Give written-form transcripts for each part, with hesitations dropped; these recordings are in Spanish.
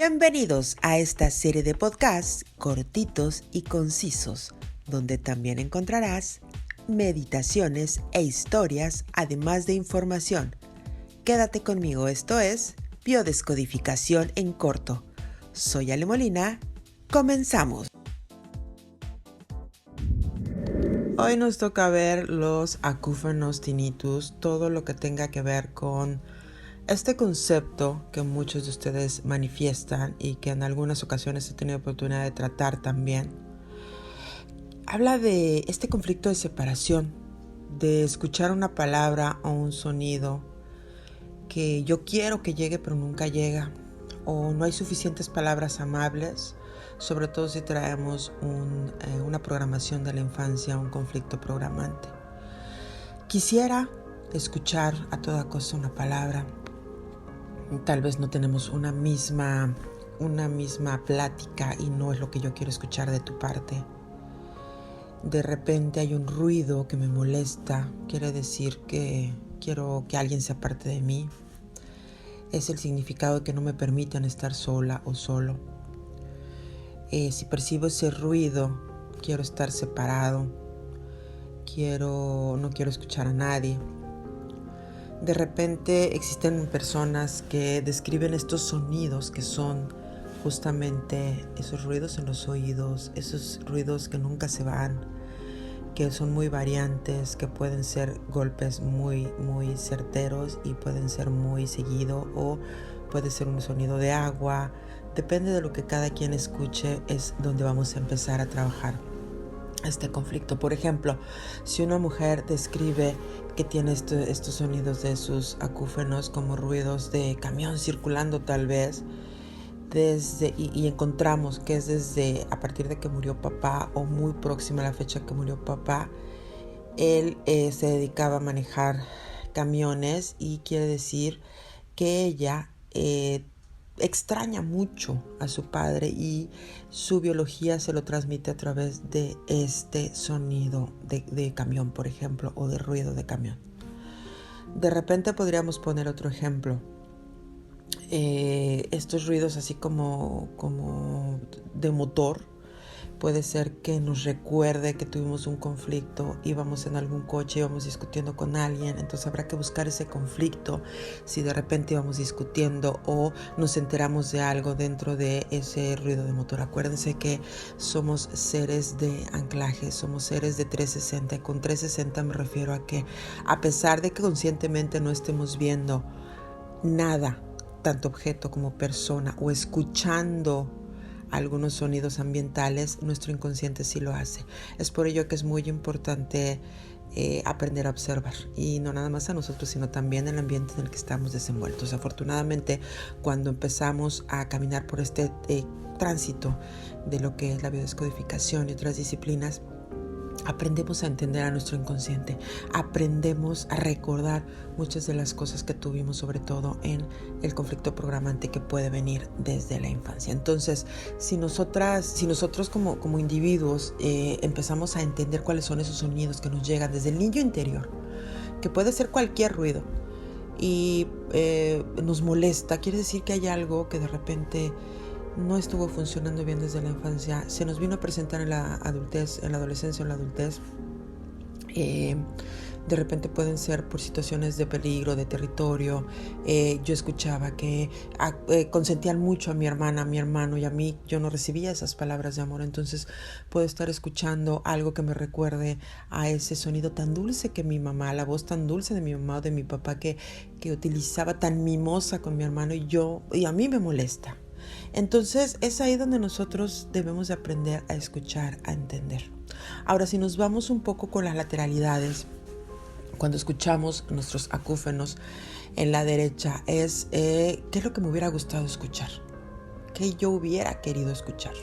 Bienvenidos a esta serie de podcasts cortitos y concisos, donde también encontrarás meditaciones e historias, además de información. Quédate conmigo, esto es Biodescodificación en corto. Soy Ale Molina, comenzamos. Hoy nos toca ver los acúfenos tinnitus, todo lo que tenga que ver con este concepto que muchos de ustedes manifiestan y que en algunas ocasiones he tenido oportunidad de tratar también. Habla de este conflicto de separación, de escuchar una palabra o un sonido que yo quiero que llegue pero nunca llega, o no hay suficientes palabras amables, sobre todo si traemos una programación de la infancia, un conflicto programante. Quisiera escuchar a toda costa una palabra. Tal vez no tenemos una misma plática y no es lo que yo quiero escuchar de tu parte. De repente hay un ruido que me molesta, quiere decir que quiero que alguien se aparte de mí. Es el significado de que no me permitan estar sola o solo. Si percibo ese ruido, quiero estar separado, no quiero escuchar a nadie. De repente existen personas que describen estos sonidos que son justamente esos ruidos en los oídos, esos ruidos que nunca se van, que son muy variantes, que pueden ser golpes muy certeros y pueden ser muy seguido, o puede ser un sonido de agua. Depende de lo que cada quien escuche, es donde vamos a empezar a trabajar este conflicto. Por ejemplo, si una mujer describe que tiene estos sonidos de sus acúfenos como ruidos de camión circulando tal vez, y encontramos que es desde a partir de que murió papá o muy próxima a la fecha que murió papá, él se dedicaba a manejar camiones y quiere decir que ella extraña mucho a su padre y su biología se lo transmite a través de este sonido de camión, por ejemplo, o de ruido de camión. De repente podríamos poner otro ejemplo. Estos ruidos así como de motor, puede ser que nos recuerde que tuvimos un conflicto, íbamos en algún coche, íbamos discutiendo con alguien, entonces habrá que buscar ese conflicto si de repente íbamos discutiendo o nos enteramos de algo dentro de ese ruido de motor. Acuérdense que somos seres de anclaje, somos seres de 360, y con 360 me refiero a que a pesar de que conscientemente no estemos viendo nada, tanto objeto como persona, o escuchando algunos sonidos ambientales, nuestro inconsciente sí lo hace. Es por ello que es muy importante aprender a observar, y no nada más a nosotros, sino también el ambiente en el que estamos desenvueltos. Afortunadamente, cuando empezamos a caminar por este tránsito de lo que es la biodescodificación y otras disciplinas, aprendemos a entender a nuestro inconsciente, aprendemos a recordar muchas de las cosas que tuvimos, sobre todo en el conflicto programante que puede venir desde la infancia. Entonces, si nosotros como individuos empezamos a entender cuáles son esos sonidos que nos llegan desde el niño interior, que puede ser cualquier ruido, y nos molesta, quiere decir que hay algo que de repente no estuvo funcionando bien desde la infancia, se nos vino a presentar en la adultez, en la adolescencia o en la adultez. De repente pueden ser por situaciones de peligro, de territorio. Yo escuchaba que consentían mucho a mi hermana, a mi hermano, y a mí yo no recibía esas palabras de amor. Entonces puedo estar escuchando algo que me recuerde a ese sonido tan dulce que mi mamá, la voz tan dulce de mi mamá o de mi papá que utilizaba, tan mimosa con mi hermano, y a mí me molesta. Entonces es ahí donde nosotros debemos de aprender a escuchar, a entender. Ahora, si nos vamos un poco con las lateralidades, cuando escuchamos nuestros acúfenos en la derecha, ¿qué es lo que me hubiera gustado escuchar? ¿Qué yo hubiera querido escuchar?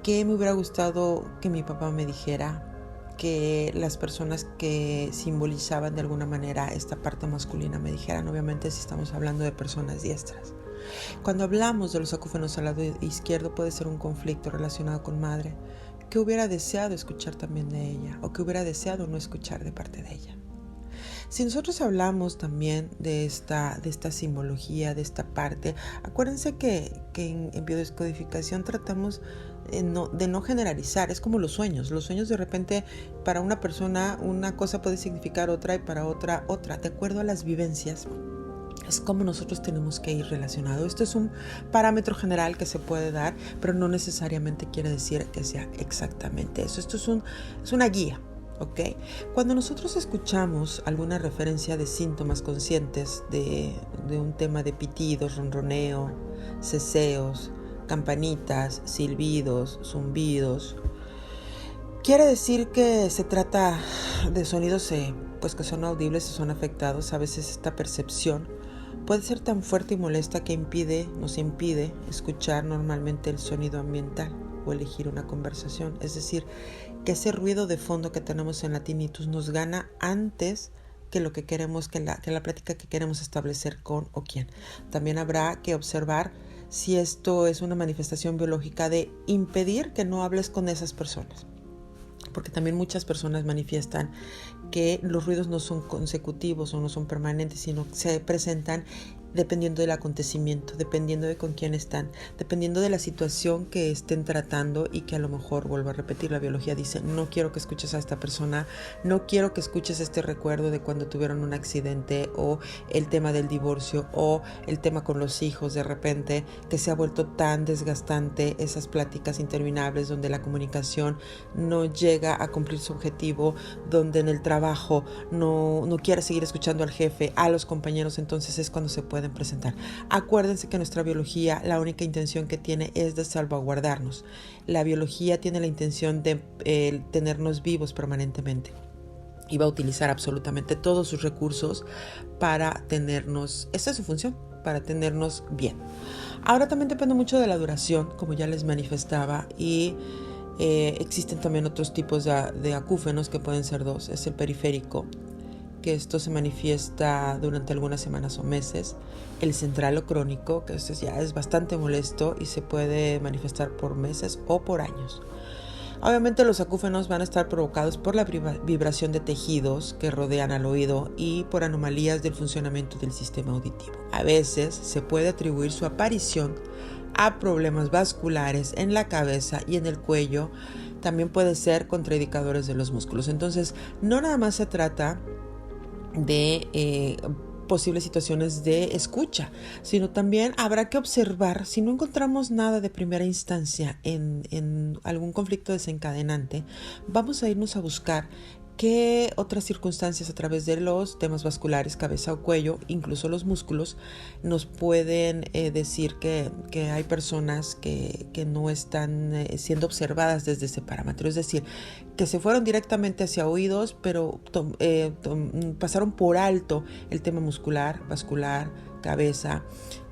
¿Qué me hubiera gustado que mi papá me dijera? Que las personas que simbolizaban de alguna manera esta parte masculina me dijeran, obviamente si estamos hablando de personas diestras. Cuando hablamos de los acúfenos al lado izquierdo, puede ser un conflicto relacionado con madre, que hubiera deseado escuchar también de ella, o que hubiera deseado no escuchar de parte de ella. Si nosotros hablamos también de esta simbología, de esta parte, acuérdense que en biodescodificación tratamos de no generalizar. Es como los sueños. Los sueños, de repente, para una persona una cosa puede significar otra y para otra, de acuerdo a las vivencias. Es como nosotros tenemos que ir relacionado. Esto es un parámetro general que se puede dar, pero no necesariamente quiere decir que sea exactamente eso. Esto es una guía, ¿ok? Cuando nosotros escuchamos alguna referencia de síntomas conscientes de un tema de pitidos, ronroneo, ceseos, campanitas, silbidos, zumbidos, quiere decir que se trata de sonidos pues que son audibles y son afectados. A veces esta percepción puede ser tan fuerte y molesta que nos impide escuchar normalmente el sonido ambiental o elegir una conversación. Es decir, que ese ruido de fondo que tenemos en la tinnitus nos gana antes que lo que queremos, que la plática que queremos establecer con o quién. También habrá que observar si esto es una manifestación biológica de impedir que no hables con esas personas. Porque también muchas personas manifiestan que los ruidos no son consecutivos o no son permanentes, sino que se presentan dependiendo del acontecimiento, dependiendo de con quién están, dependiendo de la situación que estén tratando y que a lo mejor, vuelvo a repetir, la biología dice, no quiero que escuches a esta persona, no quiero que escuches este recuerdo de cuando tuvieron un accidente o el tema del divorcio o el tema con los hijos de repente, que se ha vuelto tan desgastante, esas pláticas interminables donde la comunicación no llega a cumplir su objetivo, donde en el trabajo no quiere seguir escuchando al jefe, a los compañeros, entonces es cuando se pueden presentar. Acuérdense que nuestra biología, la única intención que tiene es de salvaguardarnos. La biología tiene la intención de tenernos vivos permanentemente y va a utilizar absolutamente todos sus recursos para tenernos, esa es su función, para tenernos bien. Ahora también depende mucho de la duración, como ya les manifestaba, y existen también otros tipos de acúfenos que pueden ser dos. Es el periférico, que esto se manifiesta durante algunas semanas o meses. El central o crónico, que esto ya es bastante molesto y se puede manifestar por meses o por años. Obviamente los acúfenos van a estar provocados por la vibración de tejidos que rodean al oído y por anomalías del funcionamiento del sistema auditivo. A veces se puede atribuir su aparición a problemas vasculares en la cabeza y en el cuello. También puede ser contraindicadores de los músculos. Entonces, no nada más se trata de posibles situaciones de escucha, sino también habrá que observar si no encontramos nada de primera instancia en algún conflicto desencadenante. Vamos a irnos a buscar qué otras circunstancias a través de los temas vasculares, cabeza o cuello, incluso los músculos, nos pueden decir que hay personas que no están siendo observadas desde ese parámetro. Es decir, que se fueron directamente hacia oídos, pero pasaron por alto el tema muscular, vascular, cabeza,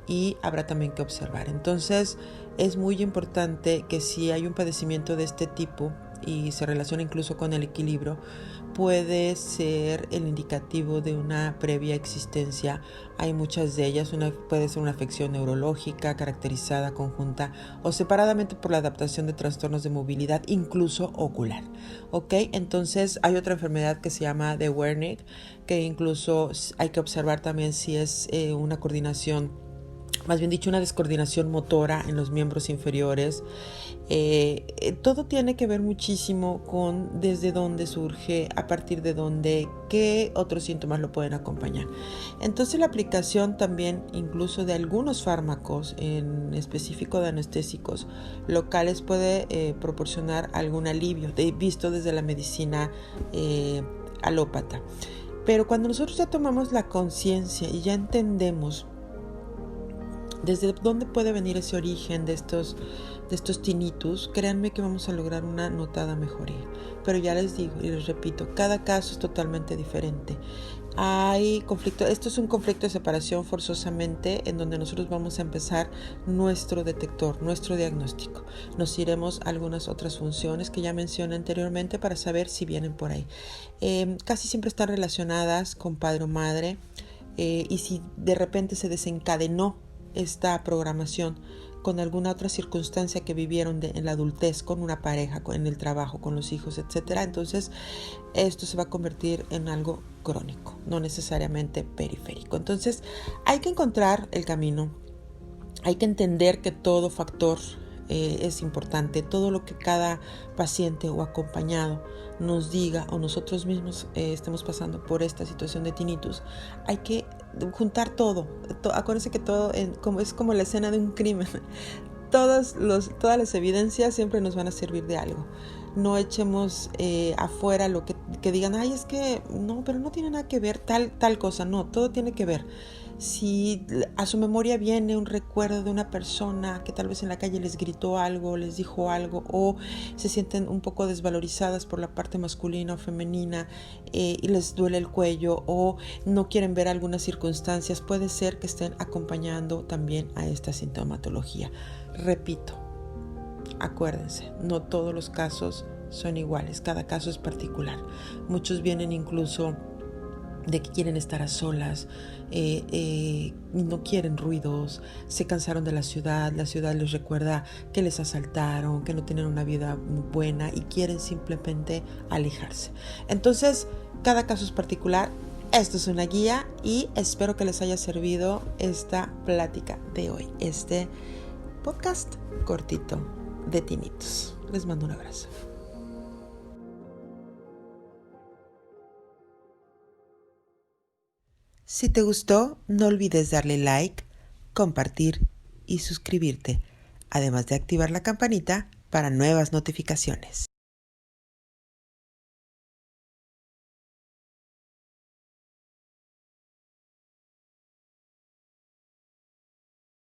y habrá también que observar. Entonces, es muy importante que si hay un padecimiento de este tipo y se relaciona incluso con el equilibrio, puede ser el indicativo de una previa existencia. Hay muchas de ellas. Puede ser una afección neurológica caracterizada conjunta o separadamente por la adaptación de trastornos de movilidad, incluso ocular. ¿Ok? Entonces hay otra enfermedad que se llama de Wernicke, que incluso hay que observar también si es una coordinación, más bien dicho, una descoordinación motora en los miembros inferiores. Todo tiene que ver muchísimo con desde dónde surge, a partir de dónde, qué otros síntomas lo pueden acompañar. Entonces la aplicación también incluso de algunos fármacos, en específico de anestésicos locales, puede proporcionar algún alivio, visto desde la medicina alópata. Pero cuando nosotros ya tomamos la conciencia y ya entendemos desde dónde puede venir ese origen de estos tinnitus, créanme que vamos a lograr una notada mejoría. Pero ya les digo y les repito, cada caso es totalmente diferente. Hay conflicto, esto es un conflicto de separación forzosamente, en donde nosotros vamos a empezar nuestro detector, nuestro diagnóstico. Nos iremos a algunas otras funciones que ya mencioné anteriormente para saber si vienen por ahí. Casi siempre están relacionadas con padre o madre, y si de repente se desencadenó esta programación con alguna otra circunstancia que vivieron en la adultez, con una pareja, en el trabajo, con los hijos, etcétera, entonces esto se va a convertir en algo crónico, no necesariamente periférico. Entonces hay que encontrar el camino, hay que entender que todo factor es importante, todo lo que cada paciente o acompañado nos diga o nosotros mismos estemos pasando por esta situación de tinnitus, hay que juntar todo. Acuérdense que todo es como la escena de un crimen. Todas las evidencias siempre nos van a servir de algo. No echemos afuera lo que digan, ay, es que no, pero no tiene nada que ver tal cosa. No, todo tiene que ver. Si a su memoria viene un recuerdo de una persona que tal vez en la calle les gritó algo, les dijo algo, o se sienten un poco desvalorizadas por la parte masculina o femenina y les duele el cuello, o no quieren ver algunas circunstancias, puede ser que estén acompañando también a esta sintomatología. Repito, acuérdense, no todos los casos son iguales, cada caso es particular. Muchos vienen incluso de que quieren estar a solas, no quieren ruidos, se cansaron de la ciudad les recuerda que les asaltaron, que no tienen una vida buena y quieren simplemente alejarse. Entonces, cada caso es particular. Esto es una guía y espero que les haya servido esta plática de hoy, este podcast cortito de tinnitus. Les mando un abrazo. Si te gustó, no olvides darle like, compartir y suscribirte, además de activar la campanita para nuevas notificaciones.